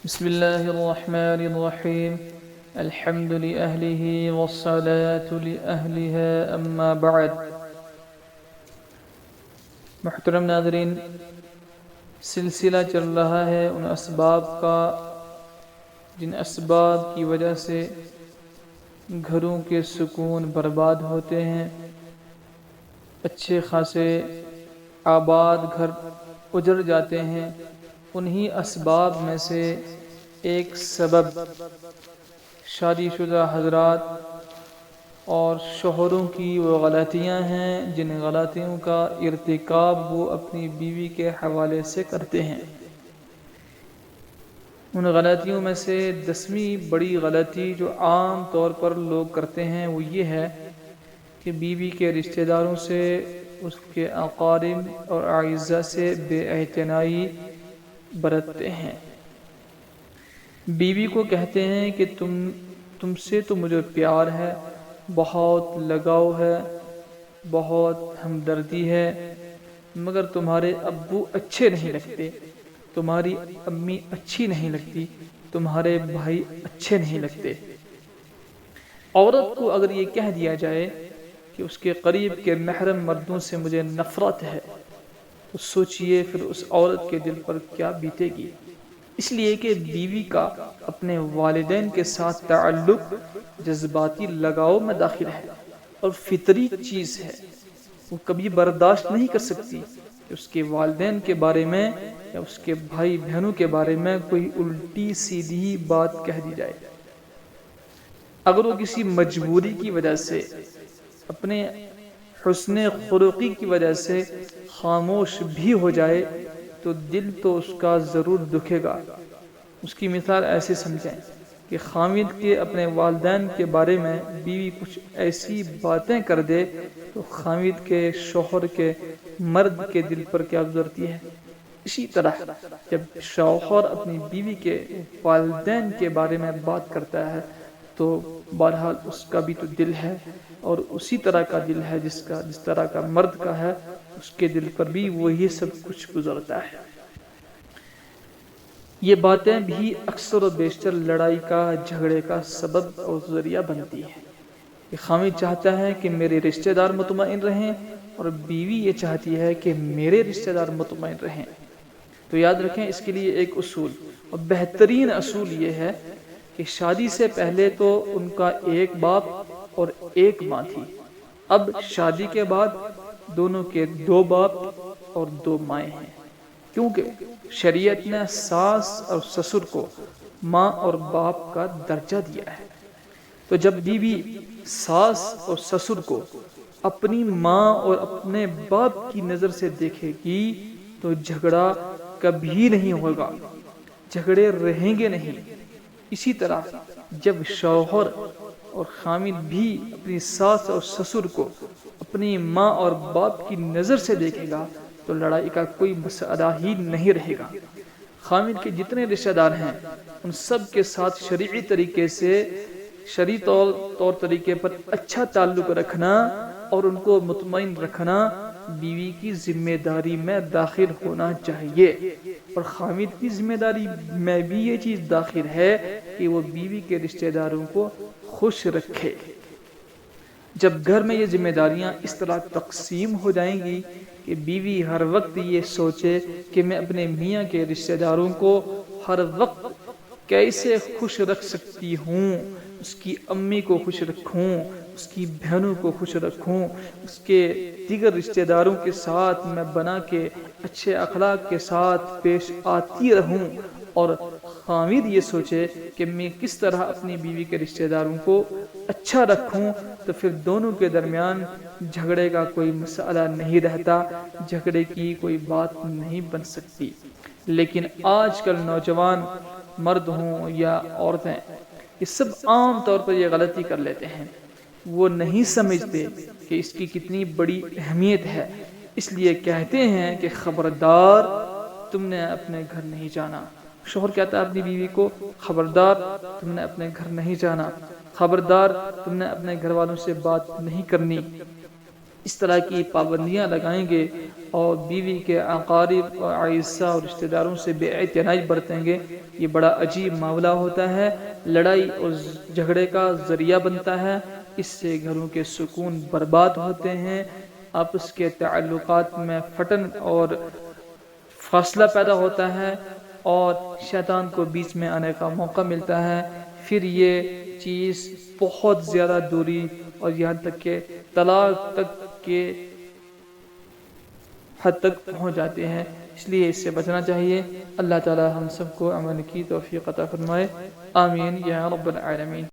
بسم الله الرحمن الرحيم الحمد لأهله والصلاة لأهلها أما بعد. محترم ناظرین، سلسلہ چل رہا ہے ان اسباب کا جن اسباب کی وجہ سے گھروں کے سکون برباد ہوتے ہیں، اچھے خاصے آباد گھر اجڑ جاتے ہیں۔ انہی اسباب میں سے ایک سبب شادی شدہ حضرات اور شوہروں کی وہ غلطیاں ہیں جن غلطیوں کا ارتکاب وہ اپنی بیوی کے حوالے سے کرتے ہیں۔ ان غلطیوں میں سے 10ویں بڑی غلطی جو عام طور پر لوگ کرتے ہیں وہ یہ ہے کہ بیوی کے رشتہ داروں سے، اس کے اقارب اور اعزاء سے بے اعتنائی برتتے ہیں۔ بیوی کو کہتے ہیں کہ تم سے تو مجھے پیار ہے، بہت لگاؤ ہے، بہت ہمدردی ہے، مگر تمہارے ابو اچھے نہیں لگتے، تمہاری امی اچھی نہیں لگتی، تمہارے بھائی اچھے نہیں لگتے۔ عورت کو اگر یہ کہہ دیا جائے کہ اس کے قریب کے محرم مردوں سے مجھے نفرت ہے، تو سوچئے پھر اس عورت کے دل پر کیا بیتے گی۔ اس لیے کہ بیوی کا اپنے والدین کے ساتھ تعلق جذباتی لگاؤ میں داخل ہے اور فطری چیز ہے۔ وہ کبھی برداشت نہیں کر سکتی کہ اس کے والدین کے بارے میں یا اس کے بھائی بہنوں کے بارے میں کوئی الٹی سیدھی بات کہہ دی جائے۔ اگر وہ کسی مجبوری کی وجہ سے، اپنے حسن خلقی کی وجہ سے خاموش بھی ہو جائے تو دل تو اس کا ضرور دکھے گا۔ اس کی مثال ایسے سمجھیں کہ خامد کے اپنے والدین کے بارے میں بیوی کچھ ایسی باتیں کر دے تو خامد کے شوہر کے مرد کے دل پر کیا گزرتی ہے۔ اسی طرح جب شوہر اپنی بیوی کے والدین کے بارے میں بات کرتا ہے تو بہرحال اس کا بھی تو دل ہے، اور اسی طرح کا دل ہے جس طرح کا مرد کا ہے، اس کے دل پر بھی وہی سب کچھ گزرتا ہے۔ یہ باتیں بھی اکثر و بیشتر لڑائی کا، جھگڑے کا سبب اور ذریعہ بنتی ہیں کہ خامد چاہتا ہے کہ میرے رشتہ دار مطمئن رہیں اور بیوی یہ چاہتی ہے کہ میرے رشتہ دار مطمئن رہیں۔ تو یاد رکھیں اس کے لیے ایک اصول، اور بہترین اصول یہ ہے کہ شادی سے پہلے تو ان کا ایک باپ اور ایک ماں تھی، اب شادی کے بعد دونوں کے 2 باپ اور 2 مائیں ہیں، کیونکہ شریعت نے ساس اور سسر کو ماں اور باپ کا درجہ دیا ہے۔ تو جب بیوی ساس اور سسر کو اپنی ماں اور اپنے باپ کی نظر سے دیکھے گی تو جھگڑا کبھی نہیں ہوگا، جھگڑے رہیں گے نہیں۔ اسی طرح جب شوہر اور خامد بھی اپنی ساس اور سسر کو اپنی ماں اور باپ کی نظر سے دیکھے گا تو لڑائی کا کوئی مسئلہ ہی نہیں رہے گا۔ خامد کے جتنے رشتہ دار ہیں ان سب کے ساتھ شرعی طریقے سے، شرعی طور طریقے پر اچھا تعلق رکھنا اور ان کو مطمئن رکھنا بیوی کی ذمہ داری میں داخل ہونا چاہیے، اور خامد کی ذمہ داری میں بھی یہ چیز داخل ہے کہ وہ بیوی کے رشتہ داروں کو خوش رکھے۔ جب گھر میں یہ ذمہ داریاں اس طرح تقسیم ہو جائیں گی کہ بیوی ہر وقت یہ سوچے کہ میں اپنے میاں کے رشتہ داروں کو ہر وقت کیسے خوش رکھ سکتی ہوں، اس کی امی کو خوش رکھوں، اس کی بہنوں کو خوش رکھوں، اس کے دیگر رشتہ داروں کے ساتھ میں بنا کے اچھے اخلاق کے ساتھ پیش آتی رہوں، اور خامد یہ سوچے کہ میں کس طرح اپنی بیوی کے رشتہ داروں کو اچھا رکھوں، تو پھر دونوں کے درمیان جھگڑے کا کوئی مسئلہ نہیں رہتا، جھگڑے کی کوئی بات نہیں بن سکتی۔ لیکن آج کل نوجوان مرد ہوں یا عورتیں، یہ سب عام طور پر یہ غلطی کر لیتے ہیں، وہ نہیں سمجھتے کہ اس کی کتنی بڑی اہمیت ہے، اس لیے کہتے ہیں کہ خبردار تم نے اپنے گھر نہیں جانا۔ شوہر کہتا ہے اپنی بیوی کو، خبردار تم نے اپنے گھر نہیں جانا، خبردار تم نے اپنے گھر والوں سے بات نہیں کرنی۔ اس طرح کی پابندیاں لگائیں گے اور بیوی کے اقارب اور اعزاء اور رشتہ داروں سے بے اعتنائی برتیں گے، یہ بڑا عجیب معاملہ ہوتا ہے، لڑائی اور جھگڑے کا ذریعہ بنتا ہے، اس سے گھروں کے سکون برباد ہوتے ہیں، آپس کے تعلقات میں پھٹن اور فاصلہ پیدا ہوتا ہے اور شیطان کو بیچ میں آنے کا موقع ملتا ہے، پھر یہ چیز بہت زیادہ دوری اور یہاں تک کہ طلاق تک کے حد تک پہنچ جاتے ہیں، اس لیے اس سے بچنا چاہیے۔ اللہ تعالی ہم سب کو عمل کی توفیق عطا فرمائے، آمین یا رب العالمین۔